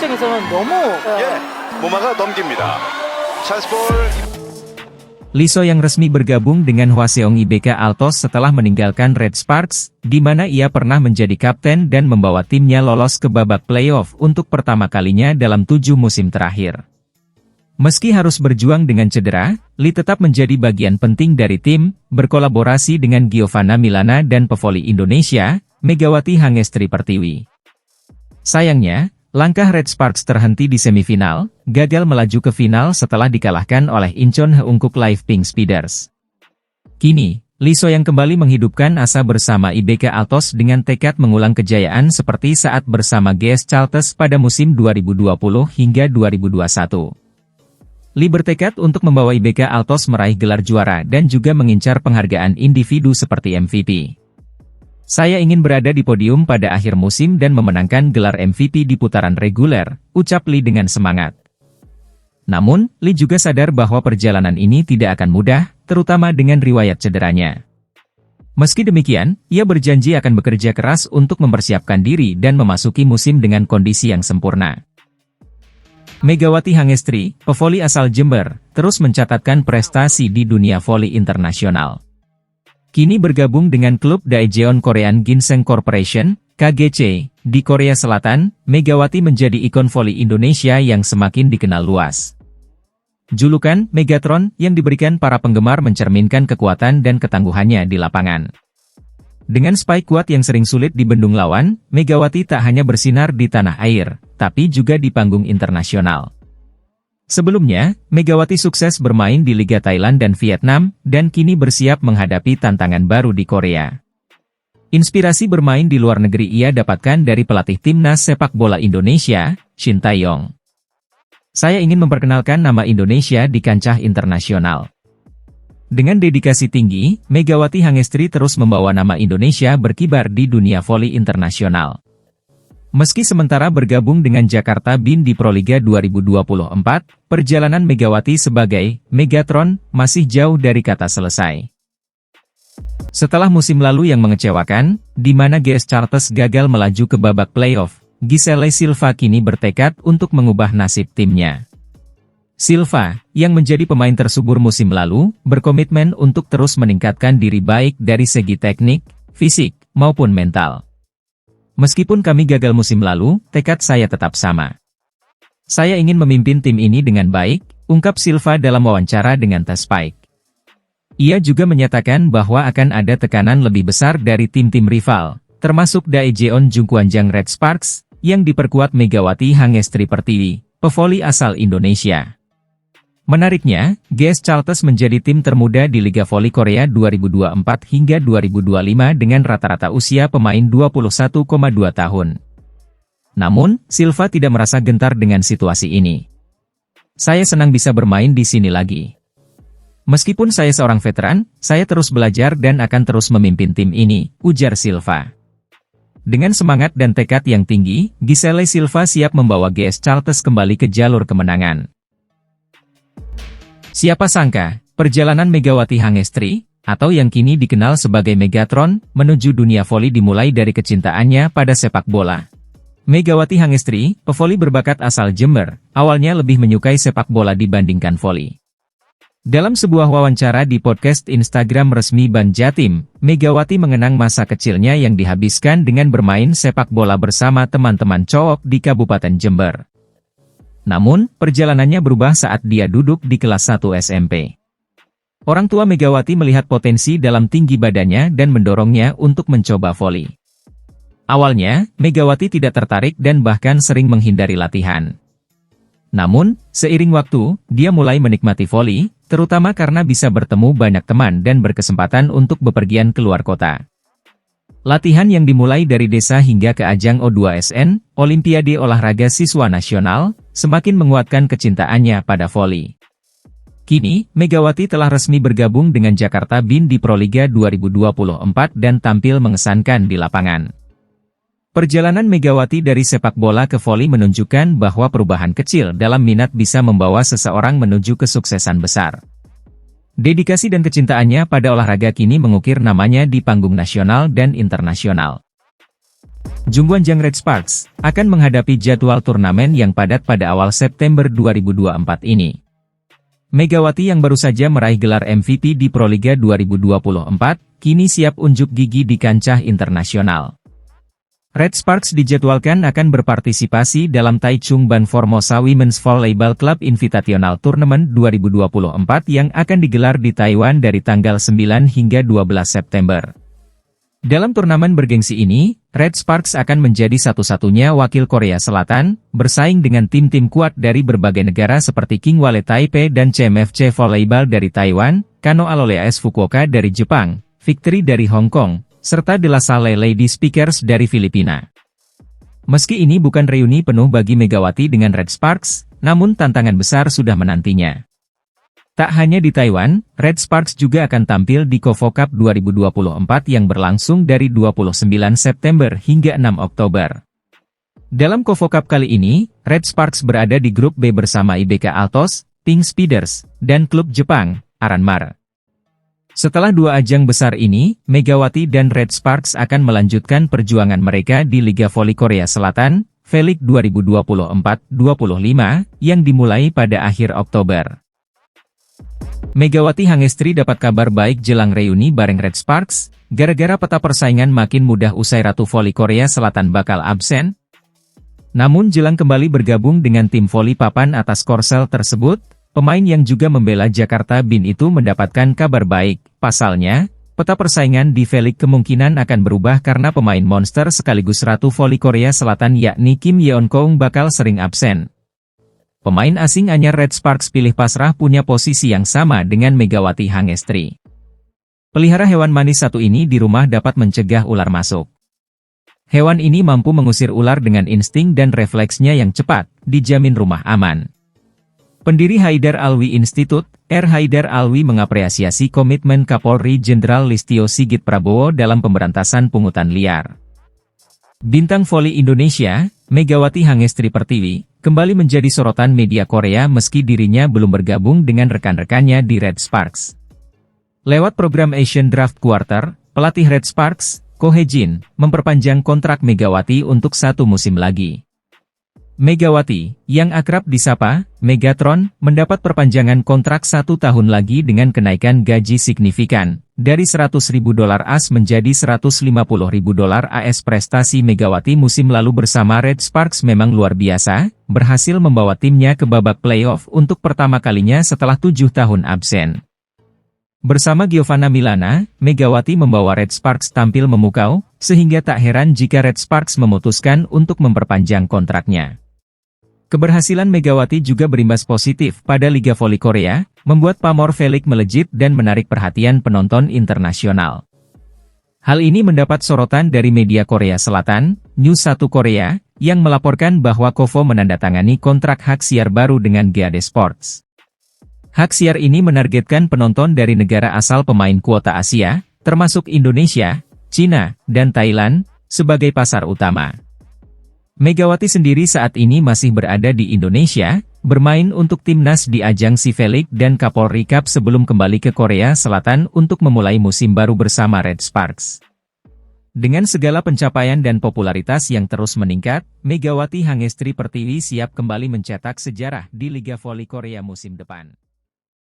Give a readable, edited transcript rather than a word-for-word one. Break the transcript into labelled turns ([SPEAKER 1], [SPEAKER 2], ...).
[SPEAKER 1] 입장에서는 너무
[SPEAKER 2] 모마가 넘깁니다. 찬스볼.
[SPEAKER 3] Lee So yang resmi bergabung dengan Hwaseong IBK Altos setelah meninggalkan Red Sparks, di mana ia pernah menjadi kapten dan membawa timnya lolos ke babak playoff untuk pertama kalinya dalam 7 musim terakhir. Meski harus berjuang dengan cedera, Lee tetap menjadi bagian penting dari tim, berkolaborasi dengan Giovanna Milana dan pevoli Indonesia, Megawati Hangestri Pertiwi. Sayangnya, langkah Red Sparks terhenti di semifinal, gagal melaju ke final setelah dikalahkan oleh Incheon Heungkuk Live Pink Speeders. Kini, Lee So yang kembali menghidupkan asa bersama IBK Altos dengan tekad mengulang kejayaan seperti saat bersama GS Chalters pada musim 2020 hingga 2021. Lee bertekad untuk membawa IBK Altos meraih gelar juara dan juga mengincar penghargaan individu seperti MVP. Saya ingin berada di podium pada akhir musim dan memenangkan gelar MVP di putaran reguler, ucap Lee dengan semangat. Namun, Lee juga sadar bahwa perjalanan ini tidak akan mudah, terutama dengan riwayat cederanya. Meski demikian, ia berjanji akan bekerja keras untuk mempersiapkan diri dan memasuki musim dengan kondisi yang sempurna. Megawati Hangestri, pevoli asal Jember, terus mencatatkan prestasi di dunia voli internasional. Kini bergabung dengan klub Daejeon Korean Ginseng Corporation, KGC, di Korea Selatan, Megawati menjadi ikon voli Indonesia yang semakin dikenal luas. Julukan Megatron yang diberikan para penggemar mencerminkan kekuatan dan ketangguhannya di lapangan. Dengan spike kuat yang sering sulit dibendung lawan, Megawati tak hanya bersinar di tanah air, tapi juga di panggung internasional. Sebelumnya, Megawati sukses bermain di Liga Thailand dan Vietnam, dan kini bersiap menghadapi tantangan baru di Korea. Inspirasi bermain di luar negeri ia dapatkan dari pelatih timnas sepak bola Indonesia, Shin Tae-yong. Saya ingin memperkenalkan nama Indonesia di kancah internasional. Dengan dedikasi tinggi, Megawati Hangestri terus membawa nama Indonesia berkibar di dunia voli internasional. Meski sementara bergabung dengan Jakarta BIN di Proliga 2024, perjalanan Megawati sebagai Megatron masih jauh dari kata selesai. Setelah musim lalu yang mengecewakan, di mana GS Chalters gagal melaju ke babak playoff, Giselle Silva kini bertekad untuk mengubah nasib timnya. Silva, yang menjadi pemain tersubur musim lalu, berkomitmen untuk terus meningkatkan diri baik dari segi teknik, fisik, maupun mental. Meskipun kami gagal musim lalu, tekad saya tetap sama. Saya ingin memimpin tim ini dengan baik, ungkap Silva dalam wawancara dengan The Spike. Ia juga menyatakan bahwa akan ada tekanan lebih besar dari tim-tim rival, termasuk Daejeon Jungkwanjang Red Sparks, yang diperkuat Megawati Hangestri Pertiwi, pevoli asal Indonesia. Menariknya, GS Chalters menjadi tim termuda di Liga Voli Korea 2024 hingga 2025 dengan rata-rata usia pemain 21,2 tahun. Namun, Silva tidak merasa gentar dengan situasi ini. Saya senang bisa bermain di sini lagi. Meskipun saya seorang veteran, saya terus belajar dan akan terus memimpin tim ini, ujar Silva. Dengan semangat dan tekad yang tinggi, Giselle Silva siap membawa GS Chalters kembali ke jalur kemenangan. Siapa sangka, perjalanan Megawati Hangestri, atau yang kini dikenal sebagai Megatron, menuju dunia voli dimulai dari kecintaannya pada sepak bola. Megawati Hangestri, pevoli berbakat asal Jember, awalnya lebih menyukai sepak bola dibandingkan voli. Dalam sebuah wawancara di podcast Instagram resmi Ban Jatim, Megawati mengenang masa kecilnya yang dihabiskan dengan bermain sepak bola bersama teman-teman cowok di Kabupaten Jember. Namun, perjalanannya berubah saat dia duduk di kelas 1 SMP. Orang tua Megawati melihat potensi dalam tinggi badannya dan mendorongnya untuk mencoba voli. Awalnya, Megawati tidak tertarik dan bahkan sering menghindari latihan. Namun, seiring waktu, dia mulai menikmati voli, terutama karena bisa bertemu banyak teman dan berkesempatan untuk bepergian keluar kota. Latihan yang dimulai dari desa hingga ke ajang O2SN, Olimpiade Olahraga Siswa Nasional, semakin menguatkan kecintaannya pada voli. Kini, Megawati telah resmi bergabung dengan Jakarta BIN di Proliga 2024 dan tampil mengesankan di lapangan. Perjalanan Megawati dari sepak bola ke voli menunjukkan bahwa perubahan kecil dalam minat bisa membawa seseorang menuju kesuksesan besar. Dedikasi dan kecintaannya pada olahraga kini mengukir namanya di panggung nasional dan internasional. Jungwon-jang Red Sparks akan menghadapi jadwal turnamen yang padat pada awal September 2024 ini. Megawati yang baru saja meraih gelar MVP di Proliga 2024, kini siap unjuk gigi di kancah internasional. Red Sparks dijadwalkan akan berpartisipasi dalam Taichung Ban Formosa Women's Volleyball Club Invitational Tournament 2024 yang akan digelar di Taiwan dari tanggal 9 hingga 12 September. Dalam turnamen bergengsi ini, Red Sparks akan menjadi satu-satunya wakil Korea Selatan, bersaing dengan tim-tim kuat dari berbagai negara seperti Kingwale Taipei dan CMFC Volleyball dari Taiwan, Kano Alole AS Fukuoka dari Jepang, Victory dari Hong Kong, serta De La Salle Lady Speakers dari Filipina. Meski ini bukan reuni penuh bagi Megawati dengan Red Sparks, namun tantangan besar sudah menantinya. Tak hanya di Taiwan, Red Sparks juga akan tampil di KOFO Cup 2024 yang berlangsung dari 29 September hingga 6 Oktober. Dalam KOFO Cup kali ini, Red Sparks berada di grup B bersama IBK Altos, Pink Speeders, dan klub Jepang, Aranmar. Setelah dua ajang besar ini, Megawati dan Red Sparks akan melanjutkan perjuangan mereka di Liga Voli Korea Selatan, V-League 2024-25, yang dimulai pada akhir Oktober. Megawati Hangestri dapat kabar baik jelang reuni bareng Red Sparks, gara-gara peta persaingan makin mudah usai Ratu Voli Korea Selatan bakal absen. Namun jelang kembali bergabung dengan tim voli papan atas Korsel tersebut, pemain yang juga membela Jakarta Bin itu mendapatkan kabar baik. Pasalnya, peta persaingan di V-League kemungkinan akan berubah karena pemain monster sekaligus Ratu Voli Korea Selatan yakni Kim Yeon-kong bakal sering absen. Pemain asing anyar Red Sparks pilih pasrah punya posisi yang sama dengan Megawati Hangestri. Pelihara hewan manis satu ini di rumah dapat mencegah ular masuk. Hewan ini mampu mengusir ular dengan insting dan refleksnya yang cepat, dijamin rumah aman. Pendiri Haidar Alwi Institute, R. Haidar Alwi mengapresiasi komitmen Kapolri Jenderal Listio Sigit Prabowo dalam pemberantasan pungutan liar. Bintang voli Indonesia, Megawati Hangestri Pertiwi, kembali menjadi sorotan media Korea meski dirinya belum bergabung dengan rekan-rekannya di Red Sparks. Lewat program Asian Draft Quarter, pelatih Red Sparks, Ko Hye-jin, memperpanjang kontrak Megawati untuk 1 musim lagi. Megawati, yang akrab disapa Megatron, mendapat perpanjangan kontrak 1 tahun lagi dengan kenaikan gaji signifikan, dari $100.000 AS menjadi $150.000 AS. Prestasi Megawati musim lalu bersama Red Sparks memang luar biasa, berhasil membawa timnya ke babak playoff untuk pertama kalinya setelah 7 tahun absen. Bersama Giovanna Milana, Megawati membawa Red Sparks tampil memukau, sehingga tak heran jika Red Sparks memutuskan untuk memperpanjang kontraknya. Keberhasilan Megawati juga berimbas positif pada Liga Voli Korea, membuat pamor V-League melejit dan menarik perhatian penonton internasional. Hal ini mendapat sorotan dari media Korea Selatan, News 1 Korea, yang melaporkan bahwa KOFO menandatangani kontrak hak siar baru dengan GAD Sports. Hak siar ini menargetkan penonton dari negara asal pemain kuota Asia, termasuk Indonesia, China, dan Thailand, sebagai pasar utama. Megawati sendiri saat ini masih berada di Indonesia, bermain untuk timnas di ajang V-League dan Kapolri Cup sebelum kembali ke Korea Selatan untuk memulai musim baru bersama Red Sparks. Dengan segala pencapaian dan popularitas yang terus meningkat, Megawati Hangestri Pertiwi siap kembali mencetak sejarah di Liga Voli Korea musim depan.